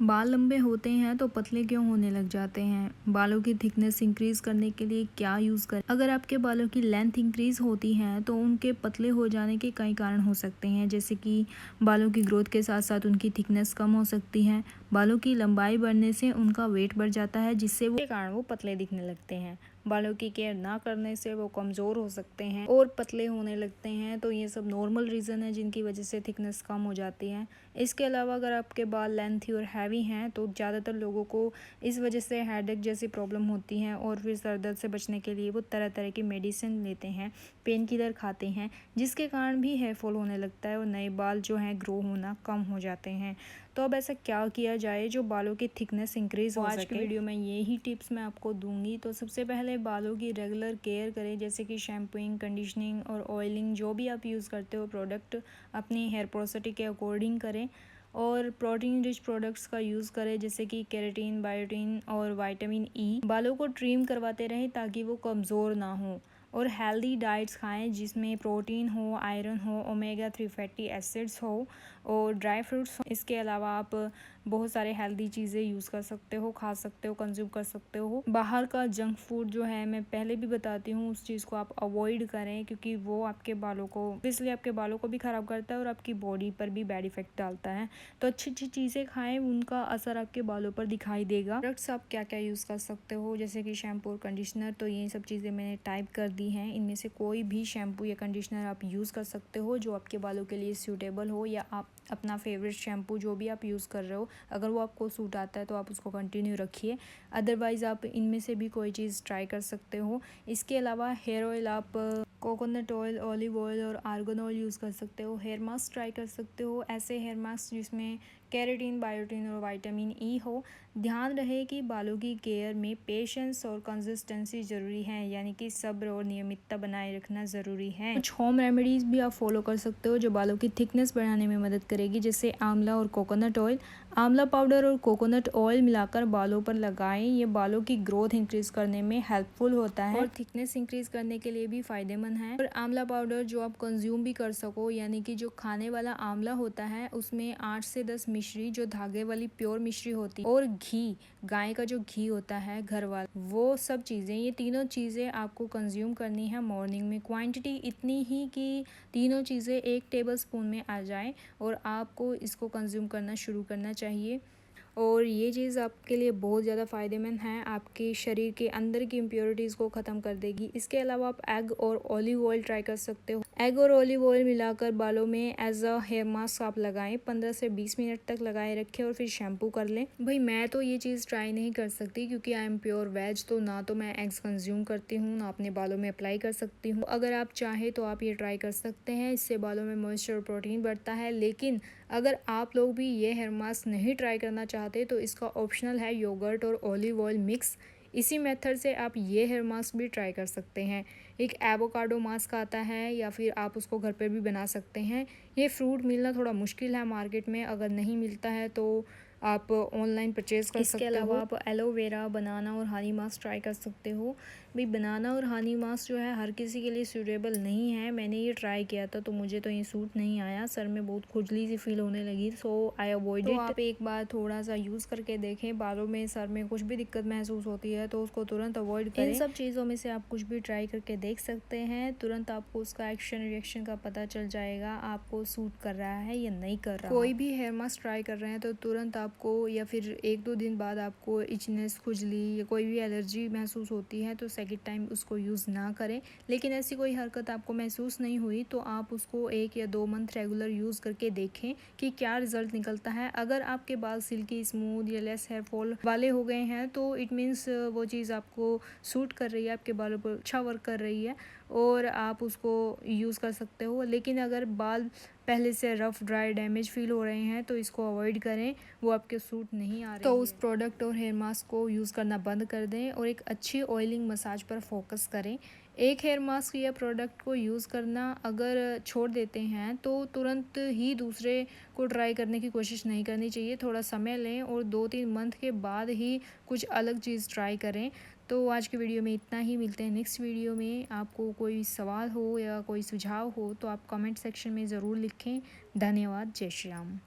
बाल लंबे होते हैं तो पतले क्यों होने लग जाते हैं? बालों की थिकनेस इंक्रीज करने के लिए क्या यूज़ करें? अगर आपके बालों की लेंथ इंक्रीज होती है तो उनके पतले हो जाने के कई कारण हो सकते हैं, जैसे कि बालों की ग्रोथ के साथ साथ उनकी थिकनेस कम हो सकती है। बालों की लंबाई बढ़ने से उनका वेट बढ़ जाता है, जिससे वो के कारण वो पतले दिखने लगते हैं। बालों की केयर ना करने से वो कमज़ोर हो सकते हैं और पतले होने लगते हैं। तो ये सब नॉर्मल रीज़न है जिनकी वजह से थिकनेस कम हो जाती है। इसके अलावा अगर आपके बाल लेंथी और हैवी हैं तो ज़्यादातर लोगों को इस वजह से हेडेक जैसी प्रॉब्लम होती है और फिर सर दर्द से बचने के लिए वो तरह तरह की मेडिसिन लेते हैं, पेन किलर खाते हैं, जिसके कारण भी हेयर फॉल होने लगता है और नए बाल जो हैं ग्रो होना कम हो जाते हैं। तो अब ऐसा क्या किया जाए जो बालों की थिकनेस इंक्रीज हो सके? आज की वीडियो में यही टिप्स मैं आपको दूंगी। तो सबसे पहले बालों की रेगुलर केयर करें, जैसे कि शैम्पूइंग, कंडीशनिंग और ऑयलिंग, जो भी आप यूज़ करते हो प्रोडक्ट अपनी हेयर पोरोसिटी के अकॉर्डिंग करें। और प्रोटीन रिच प्रोडक्ट्स का यूज़ करें, जैसे कि केराटिन, बायोटिन और विटामिन ई। बालों को ट्रिम करवाते रहें ताकि वो कमज़ोर ना हो। और हेल्दी डाइट्स खाएं जिसमें प्रोटीन हो, आयरन हो, ओमेगा 3 फैटी एसिड्स हो और ड्राई फ्रूट्स हो। इसके अलावा आप बहुत सारे हेल्दी चीज़ें यूज़ कर सकते हो, खा सकते हो, कंज्यूम कर सकते हो। बाहर का जंक फूड जो है, मैं पहले भी बताती हूँ, उस चीज़ को आप अवॉइड करें, क्योंकि वो आपके बालों को इसलिए आपके बालों को भी ख़राब करता है और आपकी बॉडी पर भी बैड इफेक्ट डालता है। तो अच्छी अच्छी चीज़ें खाएं, उनका असर आपके बालों पर दिखाई देगा। प्रोडक्ट्स आप क्या क्या यूज़ कर सकते हो, जैसे कि शैम्पू और कंडीशनर, तो ये सब चीज़ें मैंने टाइप कर दी हैं। इनमें से कोई भी शैम्पू या कंडीशनर आप यूज़ कर सकते हो जो आपके बालों के लिए सूटेबल हो, या आप अपना फेवरेट शैम्पू जो भी आप यूज़ कर रहे हो, अगर वो आपको सूट आता है तो आप उसको कंटिन्यू रखिए। अदरवाइज़ आप इनमें से भी कोई चीज़ ट्राई कर सकते हो। इसके अलावा हेयर ऑयल आप कोकोनट ऑयल, ऑलिव ऑयल और आर्गन ऑयल यूज़ कर सकते हो। हेयर मास्क ट्राई कर सकते हो, ऐसे हेयर मास्क जिसमें केराटिन, बायोटिन और विटामिन ई हो। ध्यान रहे कि बालों की केयर में पेशेंस और कंसिस्टेंसी ज़रूरी है, यानी कि सब्र और नियमितता बनाए रखना ज़रूरी है। कुछ होम रेमेडीज़ भी आप फॉलो कर सकते हो जो बालों की थिकनेस बढ़ाने में मदद करेगी, जैसे आंवला और कोकोनट ऑयल। आंवला पाउडर और कोकोनट ऑयल मिलाकर बालों पर लगाएं, ये बालों की ग्रोथ इंक्रीज करने में हेल्पफुल होता है और थिकनेस इंक्रीज करने के लिए भी फायदेमंद है। और आंवला पाउडर जो आप कंज्यूम भी कर सको, यानी कि जो खाने वाला आंवला होता है उसमें 8 से 10 मिश्री, जो धागे वाली प्योर मिश्री होती है, और घी, गाय का जो घी होता है घर वाला, वो सब चीज़ें, ये तीनों चीज़ें आपको कंज्यूम करनी है मॉर्निंग में। क्वांटिटी इतनी ही कि तीनों चीज़ें 1 टेबल स्पून में आ जाए और आपको इसको कंज्यूम करना शुरू करना चाहिए। और ये चीज़ आपके लिए बहुत ज़्यादा फ़ायदेमंद है, आपके शरीर के अंदर की इम्प्योरिटीज़ को ख़त्म कर देगी। इसके अलावा आप एग और ऑलिव ऑयल ट्राई कर सकते हो। एग और ऑलिव ऑयल मिलाकर बालों में एज अ हेयर मास्क आप लगाएं, 15 से 20 मिनट तक लगाए रखें और फिर शैम्पू कर लें। भाई मैं तो ये चीज़ ट्राई नहीं कर सकती क्योंकि आई एम प्योर वेज, तो ना तो मैं एग्स कंज्यूम करती हूँ, ना अपने बालों में अप्लाई कर सकती हूँ। अगर आप चाहें तो आप ये ट्राई कर सकते हैं, इससे बालों में मॉइस्चर और प्रोटीन बढ़ता है। लेकिन अगर आप लोग भी ये हेयर मास्क नहीं ट्राई करना चाहते तो इसका ऑप्शनल है योगर्ट और ऑलिव ऑयल मिक्स। इसी मेथड से आप ये हेयर मास्क भी ट्राई कर सकते हैं। एक एवोकाडो मास्क आता है, या फिर आप उसको घर पे भी बना सकते हैं। ये फ्रूट मिलना थोड़ा मुश्किल है मार्केट में, अगर नहीं मिलता है तो आप ऑनलाइन परचेज़ कर सकते हो। इसके अलावा आप एलोवेरा, बनाना और हनी मास्क ट्राई कर सकते हो। भाई बनाना और हनी मास्क जो है हर किसी के लिए सूटेबल नहीं है। मैंने ये ट्राई किया था तो मुझे तो ये सूट नहीं आया, सर में बहुत खुजली सी फील होने लगी, सो आई अवॉइड इट। तो आप एक बार थोड़ा सा यूज़ करके देखें, बालों में, सर में कुछ भी दिक्कत महसूस होती है तो उसको तुरंत अवॉइड करें। इन सब चीज़ों में से आप कुछ भी ट्राई करके देख सकते हैं, तुरंत आपको उसका एक्शन रिएक्शन का पता चल जाएगा, आपको सूट कर रहा है या नहीं कर रहा। कोई भी हेयर मास्क ट्राई कर रहे हैं तो तुरंत आपको, या फिर 1-2 दिन बाद आपको इचनेस, खुजली या कोई भी एलर्जी महसूस होती है तो सेकंड टाइम उसको यूज़ ना करें। लेकिन ऐसी कोई हरकत आपको महसूस नहीं हुई तो आप उसको 1 या 2 मंथ रेगुलर यूज़ करके देखें कि क्या रिजल्ट निकलता है। अगर आपके बाल सिल्की, स्मूथ या लेस हेयर फॉल वाले हो गए हैं तो इट मीन्स वो चीज़ आपको सूट कर रही है, आपके बालों पर अच्छा वर्क कर रही है और आप उसको यूज़ कर सकते हो। लेकिन अगर बाल पहले से रफ़, ड्राई, डैमेज फील हो रहे हैं तो इसको अवॉइड करें, वो आपके सूट नहीं आ रही तो उस प्रोडक्ट और हेयर मास्क को यूज़ करना बंद कर दें और एक अच्छी ऑयलिंग मसाज पर फोकस करें। एक हेयर मास्क या प्रोडक्ट को यूज़ करना अगर छोड़ देते हैं तो तुरंत ही दूसरे को ट्राई करने की कोशिश नहीं करनी चाहिए। थोड़ा समय लें और 2-3 मंथ के बाद ही कुछ अलग चीज़ ट्राई करें। तो आज की वीडियो में इतना ही, मिलते हैं नेक्स्ट वीडियो में। आपको कोई सवाल हो या कोई सुझाव हो तो आप कमेंट सेक्शन में ज़रूर लिखें। धन्यवाद। जय श्री राम।